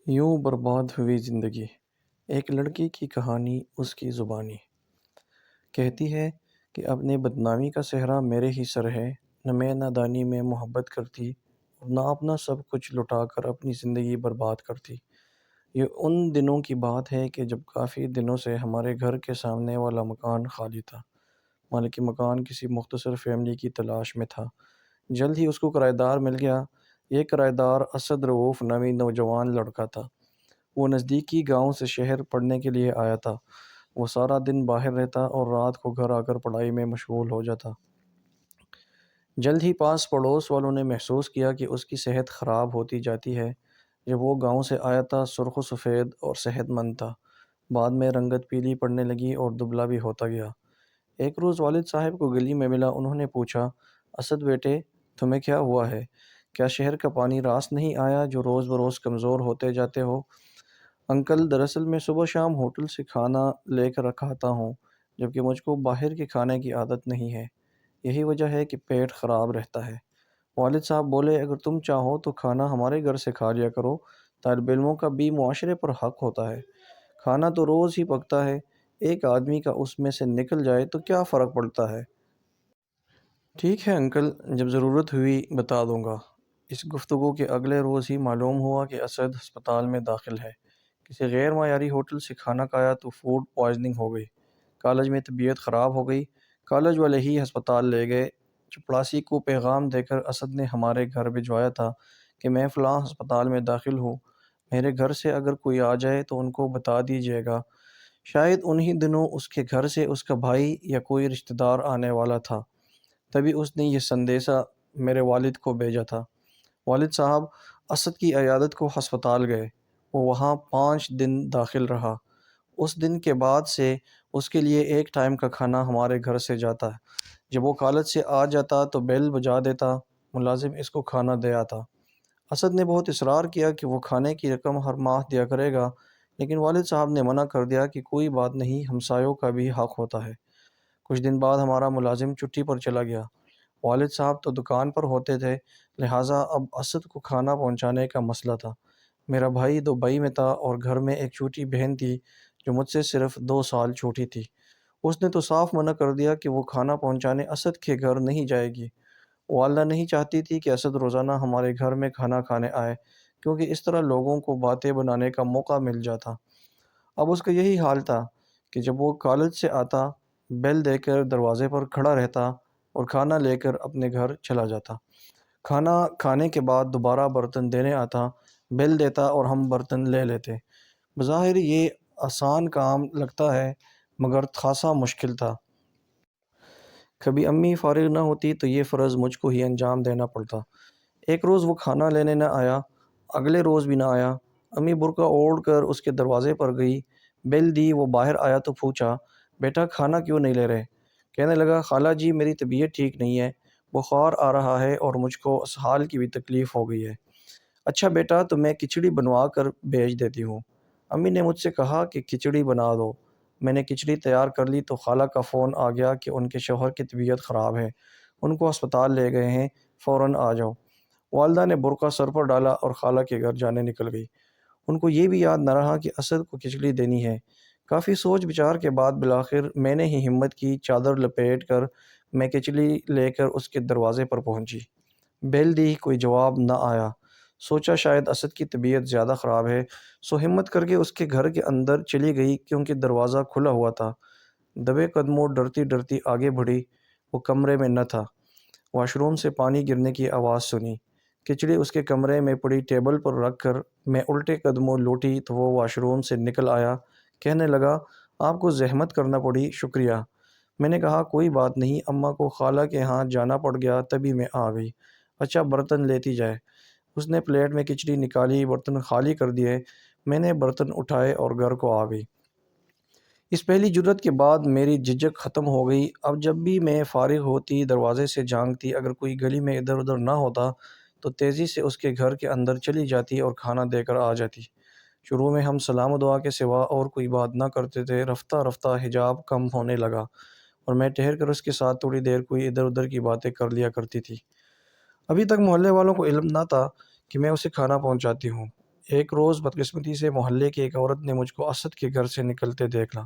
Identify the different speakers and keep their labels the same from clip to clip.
Speaker 1: یوں برباد ہوئی زندگی، ایک لڑکی کی کہانی اس کی زبانی کہتی ہے کہ اپنے بدنامی کا صحرا میرے ہی سر ہے، نہ میں نادانی میں محبت کرتی اور نہ اپنا سب کچھ لٹا کر اپنی زندگی برباد کرتی۔ یہ ان دنوں کی بات ہے کہ جب کافی دنوں سے ہمارے گھر کے سامنے والا مکان خالی تھا۔ مالک مکان کسی مختصر فیملی کی تلاش میں تھا۔ جلد ہی اس کو کرایہ دار مل گیا۔ یہ کرایہ دار اسد رؤوف نامی نوجوان لڑکا تھا۔ وہ نزدیکی گاؤں سے شہر پڑھنے کے لیے آیا تھا۔ وہ سارا دن باہر رہتا اور رات کو گھر آ کر پڑھائی میں مشغول ہو جاتا۔ جلد ہی پاس پڑوس والوں نے محسوس کیا کہ اس کی صحت خراب ہوتی جاتی ہے۔ جب وہ گاؤں سے آیا تھا سرخ و سفید اور صحت مند تھا، بعد میں رنگت پیلی پڑنے لگی اور دبلا بھی ہوتا گیا۔ ایک روز والد صاحب کو گلی میں ملا۔ انہوں نے پوچھا، اسد بیٹے، تمہیں کیا ہوا ہے؟ کیا شہر کا پانی راس نہیں آیا جو روز بروز کمزور ہوتے جاتے ہو؟ انکل، دراصل میں صبح شام ہوٹل سے کھانا لے کر کھاتا ہوں، جبکہ مجھ کو باہر کے کھانے کی عادت نہیں ہے۔ یہی وجہ ہے کہ پیٹ خراب رہتا ہے۔ والد صاحب بولے، اگر تم چاہو تو کھانا ہمارے گھر سے کھا لیا کرو۔ طالب علموں کا بھی معاشرے پر حق ہوتا ہے۔ کھانا تو روز ہی پکتا ہے، ایک آدمی کا اس میں سے نکل جائے تو کیا فرق پڑتا ہے؟ ٹھیک ہے انکل، جب ضرورت ہوئی بتا دوں گا۔ اس گفتگو کے اگلے روز ہی معلوم ہوا کہ اسد ہسپتال میں داخل ہے۔ کسی غیر معیاری ہوٹل سے کھانا کھایا تو فوڈ پوائزننگ ہو گئی۔ کالج میں طبیعت خراب ہو گئی۔ کالج والے ہی ہسپتال لے گئے۔ چپڑاسی کو پیغام دے کر اسد نے ہمارے گھر بھجوایا تھا کہ میں فلاں ہسپتال میں داخل ہوں، میرے گھر سے اگر کوئی آ جائے تو ان کو بتا دیجیے گا۔ شاید انہی دنوں اس کے گھر سے اس کا بھائی یا کوئی رشتہ دار آنے والا تھا، تبھی اس نے یہ سندیسہ میرے والد کو بھیجا تھا۔ والد صاحب اسد کی عیادت کو ہسپتال گئے۔ وہ وہاں 5 دن داخل رہا۔ اس دن کے بعد سے اس کے لیے ایک ٹائم کا کھانا ہمارے گھر سے جاتا ہے۔ جب وہ کالج سے آ جاتا تو بیل بجا دیتا، ملازم اس کو کھانا دے آتا۔ اسد نے بہت اصرار کیا کہ وہ کھانے کی رقم ہر ماہ دیا کرے گا، لیکن والد صاحب نے منع کر دیا کہ کوئی بات نہیں، ہمسایوں کا بھی حق ہوتا ہے۔ کچھ دن بعد ہمارا ملازم چھٹی پر چلا گیا۔ والد صاحب تو دکان پر ہوتے تھے، لہٰذا اب اسد کو کھانا پہنچانے کا مسئلہ تھا۔ میرا بھائی دبئی میں تھا اور گھر میں ایک چھوٹی بہن تھی جو مجھ سے صرف 2 سال چھوٹی تھی۔ اس نے تو صاف منع کر دیا کہ وہ کھانا پہنچانے اسد کے گھر نہیں جائے گی۔ والدہ نہیں چاہتی تھی کہ اسد روزانہ ہمارے گھر میں کھانا کھانے آئے، کیونکہ اس طرح لوگوں کو باتیں بنانے کا موقع مل جاتا۔ اب اس کا یہی حال تھا کہ جب وہ کالج سے آتا، بیل دے کر دروازے پر کھڑا رہتا اور کھانا لے کر اپنے گھر چلا جاتا۔ کھانا کھانے کے بعد دوبارہ برتن دینے آتا، بیل دیتا اور ہم برتن لے لیتے۔ بظاہر یہ آسان کام لگتا ہے، مگر خاصا مشکل تھا۔ کبھی امی فارغ نہ ہوتی تو یہ فرض مجھ کو ہی انجام دینا پڑتا۔ ایک روز وہ کھانا لینے نہ آیا، اگلے روز بھی نہ آیا۔ امی برقع اوڑھ کر اس کے دروازے پر گئی، بیل دی، وہ باہر آیا تو پوچھا، بیٹا کھانا کیوں نہیں لے رہے؟ کہنے لگا، خالہ جی میری طبیعت ٹھیک نہیں ہے، بخار آ رہا ہے اور مجھ کو اسہال کی بھی تکلیف ہو گئی ہے۔ اچھا بیٹا، تو میں کھچڑی بنوا کر بھیج دیتی ہوں۔ امی نے مجھ سے کہا کہ کھچڑی بنا دو۔ میں نے کھچڑی تیار کر لی تو خالہ کا فون آ گیا کہ ان کے شوہر کی طبیعت خراب ہے، ان کو ہسپتال لے گئے ہیں، فوراً آ جاؤ۔ والدہ نے برقع سر پر ڈالا اور خالہ کے گھر جانے نکل گئی۔ ان کو یہ بھی یاد نہ رہا کہ اسد کو کھچڑی دینی ہے۔ کافی سوچ بچار کے بعد بالآخر میں نے ہی ہمت کی، چادر لپیٹ کر میں کھچڑی لے کر اس کے دروازے پر پہنچی۔ بیل دی، کوئی جواب نہ آیا۔ سوچا شاید اسد کی طبیعت زیادہ خراب ہے، سو ہمت کر کے اس کے گھر کے اندر چلی گئی، کیونکہ دروازہ کھلا ہوا تھا۔ دبے قدموں ڈرتی ڈرتی آگے بڑھی۔ وہ کمرے میں نہ تھا۔ واش روم سے پانی گرنے کی آواز سنی۔ کھچڑی اس کے کمرے میں پڑی ٹیبل پر رکھ کر میں الٹے قدموں لوٹی تو وہ واش روم سے نکل آیا۔ کہنے لگا، آپ کو زحمت کرنا پڑی، شکریہ۔ میں نے کہا، کوئی بات نہیں، اماں کو خالہ کے ہاں جانا پڑ گیا تبھی میں آ گئی۔ اچھا برتن لیتی جائے۔ اس نے پلیٹ میں کھچڑی نکالی، برتن خالی کر دیے۔ میں نے برتن اٹھائے اور گھر کو آ گئی۔ اس پہلی جرات کے بعد میری جھجک ختم ہو گئی۔ اب جب بھی میں فارغ ہوتی دروازے سے جھانکتی، اگر کوئی گلی میں ادھر ادھر نہ ہوتا تو تیزی سے اس کے گھر کے اندر چلی جاتی اور کھانا دے کر آ جاتی۔ شروع میں ہم سلام و دعا کے سوا اور کوئی بات نہ کرتے تھے۔ رفتہ رفتہ حجاب کم ہونے لگا اور میں ٹھہر کر اس کے ساتھ تھوڑی دیر کوئی ادھر ادھر کی باتیں کر لیا کرتی تھی۔ ابھی تک محلے والوں کو علم نہ تھا کہ میں اسے کھانا پہنچاتی ہوں۔ ایک روز بدقسمتی سے محلے کی ایک عورت نے مجھ کو اسد کے گھر سے نکلتے دیکھا۔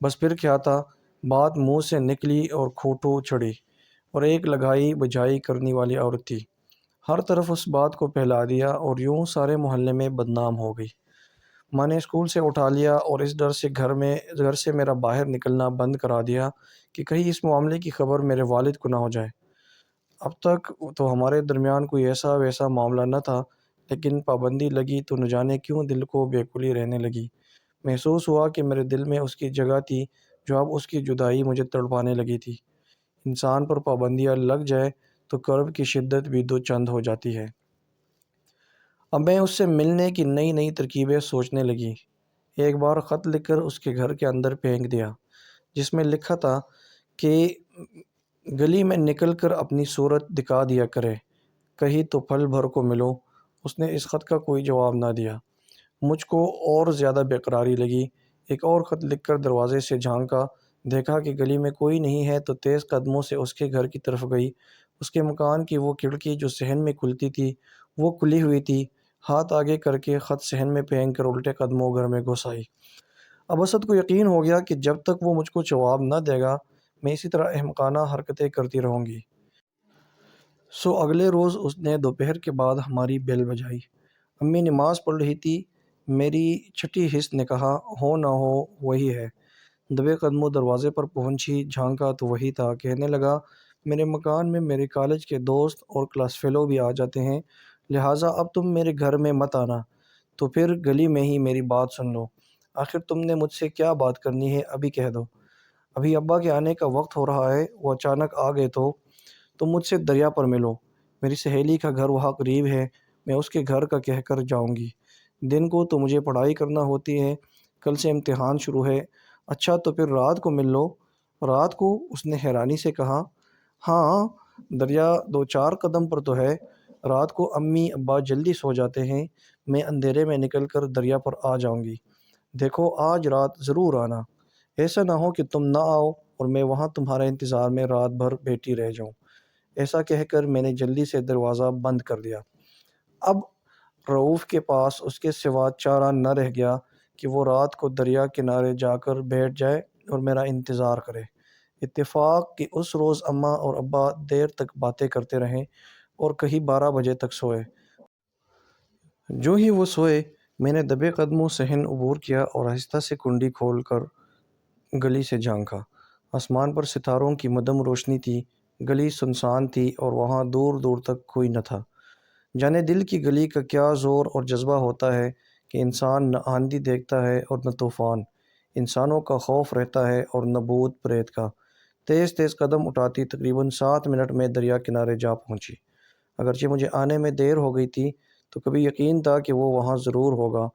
Speaker 1: بس پھر کیا تھا، بات منہ سے نکلی اور کھوٹو چڑھی، اور ایک لگائی بجائی کرنے والی عورت تھی۔ ہر طرف اس بات کو پھیلا دیا اور یوں سارے محلے میں بدنام ہو گئی۔ ماں نے اسکول سے اٹھا لیا اور اس ڈر سے گھر سے میرا باہر نکلنا بند کرا دیا کہ کہیں اس معاملے کی خبر میرے والد کو نہ ہو جائے۔ اب تک تو ہمارے درمیان کوئی ایسا ویسا معاملہ نہ تھا، لیکن پابندی لگی تو نہ جانے کیوں دل کو بیکلی رہنے لگی۔ محسوس ہوا کہ میرے دل میں اس کی جگہ تھی جو اب اس کی جدائی مجھے تڑپانے لگی تھی۔ انسان پر پابندیاں لگ جائے تو کرب کی شدت بھی دو چند ہو جاتی ہے۔ اب میں اس سے ملنے کی نئی نئی ترکیبیں سوچنے لگی۔ ایک بار خط لکھ کر اس کے گھر کے اندر پھینک دیا، جس میں لکھا تھا کہ گلی میں نکل کر اپنی صورت دکھا دیا کرے، کہیں تو پھل بھر کو ملو۔ اس نے اس خط کا کوئی جواب نہ دیا۔ مجھ کو اور زیادہ بےقراری لگی۔ ایک اور خط لکھ کر دروازے سے جھانکا، دیکھا کہ گلی میں کوئی نہیں ہے تو تیز قدموں سے اس کے گھر کی طرف گئی۔ اس کے مکان کی وہ کھڑکی جو صحن میں کھلتی تھی وہ کھلی ہوئی تھی۔ ہاتھ آگے کر کے خط صحن میں پھینک کر الٹے قدموں گھر میں گھس آئی۔ اب اسد کو یقین ہو گیا کہ جب تک وہ مجھ کو جواب نہ دے گا میں اسی طرح احمقانہ حرکتیں کرتی رہوں گی۔ سو اگلے روز اس نے دوپہر کے بعد ہماری بیل بجائی۔ امی نماز پڑھ رہی تھی۔ میری چھٹی حس نے کہا، ہو نہ ہو وہی ہے۔ دبے قدموں دروازے پر پہنچی، جھانکا تو وہی تھا۔ کہنے لگا، میرے مکان میں میرے کالج کے دوست اور کلاس فیلو بھی آ جاتے ہیں، لہٰذا اب تم میرے گھر میں مت آنا، تو پھر گلی میں ہی میری بات سن لو۔ آخر تم نے مجھ سے کیا بات کرنی ہے ابھی کہہ دو۔ ابھی ابا کے آنے کا وقت ہو رہا ہے، وہ اچانک آ گئے تو تم مجھ سے دریا پر ملو۔ میری سہیلی کا گھر وہاں قریب ہے، میں اس کے گھر کا کہہ کر جاؤں گی۔ دن کو تو مجھے پڑھائی کرنا ہوتی ہے، کل سے امتحان شروع ہے۔ اچھا تو پھر رات کو مل لو۔ رات کو؟ اس نے حیرانی سے کہا۔ ہاں، دریا 2-4 قدم پر تو ہے۔ رات کو امی ابا جلدی سو جاتے ہیں، میں اندھیرے میں نکل کر دریا پر آ جاؤں گی۔ دیکھو آج رات ضرور آنا، ایسا نہ ہو کہ تم نہ آؤ اور میں وہاں تمہارے انتظار میں رات بھر بیٹھی رہ جاؤں۔ ایسا کہہ کر میں نے جلدی سے دروازہ بند کر دیا۔ اب رؤوف کے پاس اس کے سوا چارہ نہ رہ گیا کہ وہ رات کو دریا کنارے جا کر بیٹھ جائے اور میرا انتظار کرے۔ اتفاق کہ اس روز اماں اور ابا دیر تک باتیں کرتے رہے اور کہیں 12 بجے تک سوئے۔ جو ہی وہ سوئے میں نے دبے قدموں صحن عبور کیا اور آہستہ سے کنڈی کھول کر گلی سے جھانکا۔ آسمان پر ستاروں کی مدھم روشنی تھی، گلی سنسان تھی اور وہاں دور دور تک کوئی نہ تھا۔ جانے دل کی گلی کا کیا زور اور جذبہ ہوتا ہے کہ انسان نہ آندھی دیکھتا ہے اور نہ طوفان، انسانوں کا خوف رہتا ہے اور نہ بھوت پریت کا۔ تیز تیز قدم اٹھاتی تقریباً 7 منٹ میں دریا کنارے جا پہنچی۔ اگرچہ مجھے آنے میں دیر ہو گئی تھی تو کبھی یقین تھا کہ وہ وہاں ضرور ہوگا۔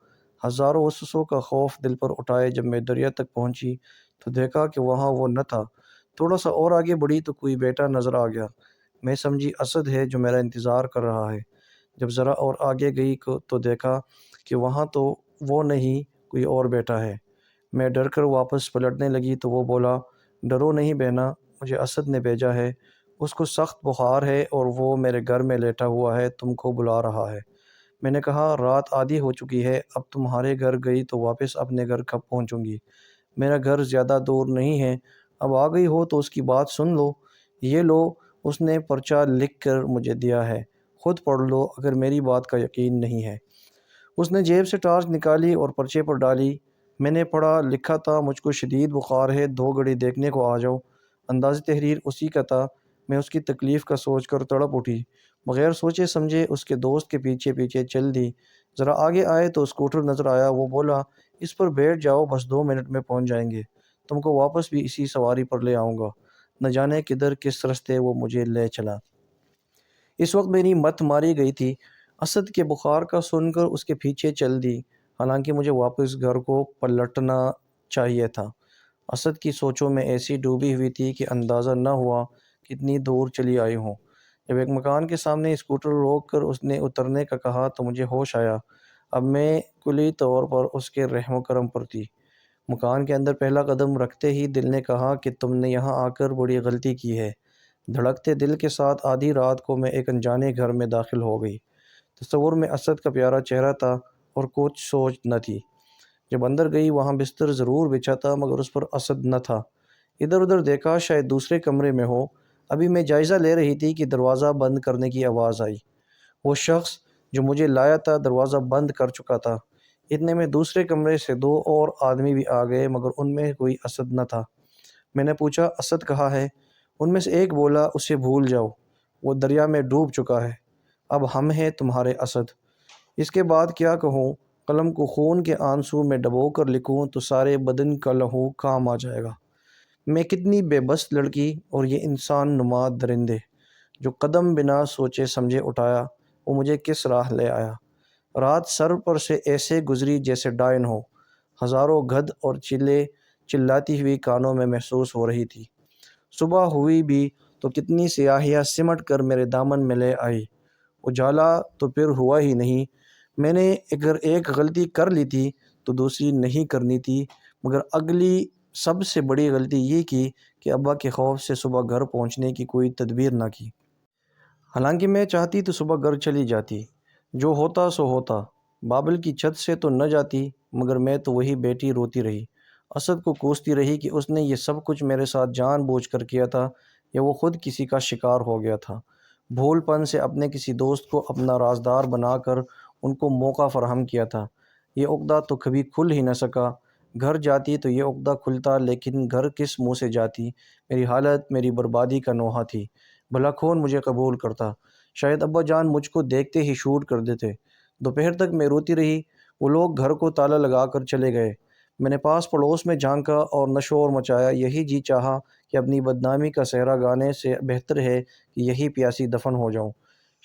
Speaker 1: ہزاروں وسوسوں کا خوف دل پر اٹھائے جب میں دریا تک پہنچی تو دیکھا کہ وہاں وہ نہ تھا۔ تھوڑا سا اور آگے بڑھی تو کوئی بیٹا نظر آ گیا۔ میں سمجھی اسد ہے جو میرا انتظار کر رہا ہے۔ جب ذرا اور آگے گئی تو دیکھا کہ وہاں تو وہ نہیں، کوئی اور بیٹا ہے۔ میں ڈر کر واپس پلٹنے لگی تو وہ بولا، ڈرو نہیں بہنا، مجھے اسد نے بھیجا ہے، اس کو سخت بخار ہے اور وہ میرے گھر میں لیٹا ہوا ہے، تم کو بلا رہا ہے۔ میں نے کہا، رات آدھی ہو چکی ہے، اب تمہارے گھر گئی تو واپس اپنے گھر کب پہنچوں گی؟ میرا گھر زیادہ دور نہیں ہے، اب آ گئی ہو تو اس کی بات سن لو۔ یہ لو، اس نے پرچہ لکھ کر مجھے دیا ہے، خود پڑھ لو اگر میری بات کا یقین نہیں ہے۔ اس نے جیب سے ٹارچ نکالی اور پرچے پر ڈالی۔ میں نے پڑھا، لکھا تھا، مجھ کو شدید بخار ہے، 2 گھڑی دیکھنے کو آ جاؤ۔ انداز تحریر اسی کا تھا۔ میں اس کی تکلیف کا سوچ کر تڑپ اٹھی، بغیر سوچے سمجھے اس کے دوست کے پیچھے پیچھے چل دی۔ ذرا آگے آئے تو اسکوٹر نظر آیا، وہ بولا، اس پر بیٹھ جاؤ، بس 2 منٹ میں پہنچ جائیں گے، تم کو واپس بھی اسی سواری پر لے آؤں گا۔ نہ جانے کدھر کس رستے وہ مجھے لے چلا۔ اس وقت میری مت ماری گئی تھی۔ اسد کے بخار کا سن کر اس کے پیچھے چل دی، حالانکہ مجھے واپس گھر کو پلٹنا چاہیے تھا۔ اسد کی سوچوں میں ایسی ڈوبی ہوئی تھی کہ اندازہ نہ ہوا کتنی دور چلی آئی ہوں۔ جب ایک مکان کے سامنے اسکوٹر روک کر اس نے اترنے کا کہا تو مجھے ہوش آیا۔ اب میں کلی طور پر اس کے رحم و کرم پر تھی۔ مکان کے اندر پہلا قدم رکھتے ہی دل نے کہا کہ تم نے یہاں آ کر بڑی غلطی کی ہے۔ دھڑکتے دل کے ساتھ آدھی رات کو میں ایک انجانے گھر میں داخل ہو گئی۔ تصور میں اسد کا پیارا چہرہ تھا اور کچھ سوچ نہ تھی۔ جب اندر گئی وہاں بستر ضرور بچھا تھا مگر اس پر اسد نہ تھا۔ ادھر ادھر دیکھا، شاید دوسرے کمرے میں ہو۔ ابھی میں جائزہ لے رہی تھی کہ دروازہ بند کرنے کی آواز آئی۔ وہ شخص جو مجھے لایا تھا دروازہ بند کر چکا تھا۔ اتنے میں دوسرے کمرے سے دو اور آدمی بھی آ گئے مگر ان میں کوئی اسد نہ تھا۔ میں نے پوچھا، اسد کہاں ہے؟ ان میں سے ایک بولا، اسے بھول جاؤ، وہ دریا میں ڈوب چکا ہے، اب ہم ہیں تمہارے اسد۔ اس کے بعد کیا کہوں؟ قلم کو خون کے آنسو میں ڈبو کر لکھوں تو سارے بدن کا لہو کام آ جائے گا۔ میں کتنی بے بس لڑکی، اور یہ انسان نما درندے جو قدم بنا سوچے سمجھے اٹھایا، وہ مجھے کس راہ لے آیا۔ رات سر پر سے ایسے گزری جیسے ڈائن ہو، ہزاروں گدھ اور چیلیں چلاتی ہوئی کانوں میں محسوس ہو رہی تھی۔ صبح ہوئی بھی تو کتنی سیاہیاں سمٹ کر میرے دامن میں لے آئی۔ اجالا تو پھر ہوا ہی نہیں۔ میں نے اگر ایک غلطی کر لی تھی تو دوسری نہیں کرنی تھی، مگر اگلی سب سے بڑی غلطی یہ کی کہ ابا کے خوف سے صبح گھر پہنچنے کی کوئی تدبیر نہ کی۔ حالانکہ میں چاہتی تو صبح گھر چلی جاتی، جو ہوتا سو ہوتا۔ بابل کی چھت سے تو نہ جاتی، مگر میں تو وہی بیٹی روتی رہی، اسد کو کوستی رہی کہ اس نے یہ سب کچھ میرے ساتھ جان بوجھ کر کیا تھا یا وہ خود کسی کا شکار ہو گیا تھا۔ بھول پن سے اپنے کسی دوست کو اپنا رازدار بنا کر ان کو موقع فراہم کیا تھا۔ یہ عقدہ تو کبھی کھل ہی نہ سکا۔ گھر جاتی تو یہ عقدہ کھلتا، لیکن گھر کس منہ سے جاتی؟ میری حالت میری بربادی کا نوحہ تھی۔ بھلا کون مجھے قبول کرتا؟ شاید ابا جان مجھ کو دیکھتے ہی شوٹ کر دیتے۔ دوپہر تک میں روتی رہی۔ وہ لوگ گھر کو تالا لگا کر چلے گئے۔ میں نے پاس پڑوس میں جھانکا اور نشور مچایا، یہی جی چاہا کہ اپنی بدنامی کا صحرا گانے سے بہتر ہے کہ یہی پیاسی دفن ہو جاؤں۔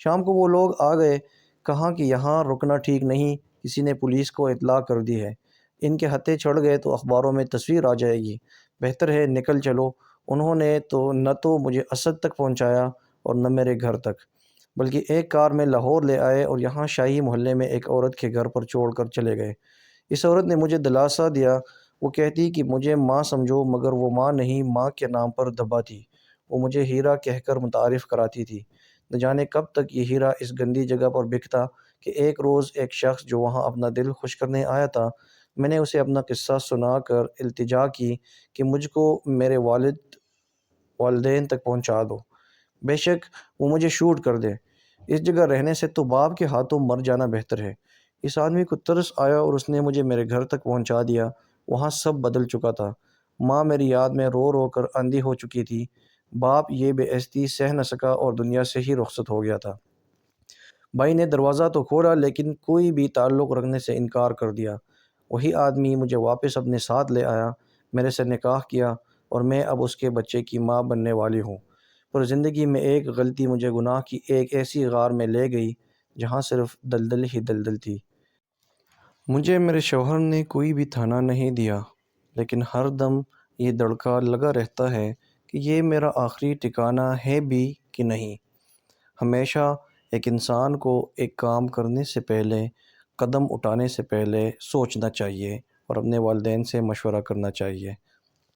Speaker 1: شام کو وہ لوگ آ گئے، کہا کہ یہاں رکنا ٹھیک نہیں، کسی نے پولیس کو اطلاع کر دی ہے، ان کے ہتھے چڑھ گئے تو اخباروں میں تصویر آ جائے گی، بہتر ہے نکل چلو۔ انہوں نے تو نہ تو مجھے اسد تک پہنچایا اور نہ میرے گھر تک، بلکہ ایک کار میں لاہور لے آئے اور یہاں شاہی محلے میں ایک عورت کے گھر پر چھوڑ کر چلے گئے۔ اس عورت نے مجھے دلاسا دیا۔ وہ کہتی کہ مجھے ماں سمجھو، مگر وہ ماں نہیں، ماں کے نام پر دبا تھی۔ وہ مجھے ہیرا کہہ کر متعارف کراتی تھی۔ نہ جانے کب تک یہ ہیرا اس گندی جگہ پر بکتا کہ ایک روز ایک شخص جو وہاں اپنا دل خوش کرنے آیا تھا، میں نے اسے اپنا قصہ سنا کر التجا کی کہ مجھ کو میرے والدین تک پہنچا دو، بے شک وہ مجھے شوٹ کر دے، اس جگہ رہنے سے تو باپ کے ہاتھوں مر جانا بہتر ہے۔ اس آدمی کو ترس آیا اور اس نے مجھے میرے گھر تک پہنچا دیا۔ وہاں سب بدل چکا تھا۔ ماں میری یاد میں رو رو کر اندھی ہو چکی تھی۔ باپ یہ بے عزتی سہ نہ سکا اور دنیا سے ہی رخصت ہو گیا تھا۔ بھائی نے دروازہ تو کھولا لیکن کوئی بھی تعلق رکھنے سے انکار کر دیا۔ وہی آدمی مجھے واپس اپنے ساتھ لے آیا، میرے سے نکاح کیا اور میں اب اس کے بچے کی ماں بننے والی ہوں۔ پر زندگی میں ایک غلطی مجھے گناہ کی ایک ایسی غار میں لے گئی جہاں صرف دلدل ہی دلدل تھی۔ مجھے میرے شوہر نے کوئی بھی تھانہ نہیں دیا، لیکن ہر دم یہ دڑکا لگا رہتا ہے کہ یہ میرا آخری ٹھکانہ ہے بھی کہ نہیں۔ ہمیشہ ایک انسان کو ایک کام کرنے سے پہلے، قدم اٹھانے سے پہلے سوچنا چاہیے اور اپنے والدین سے مشورہ کرنا چاہیے۔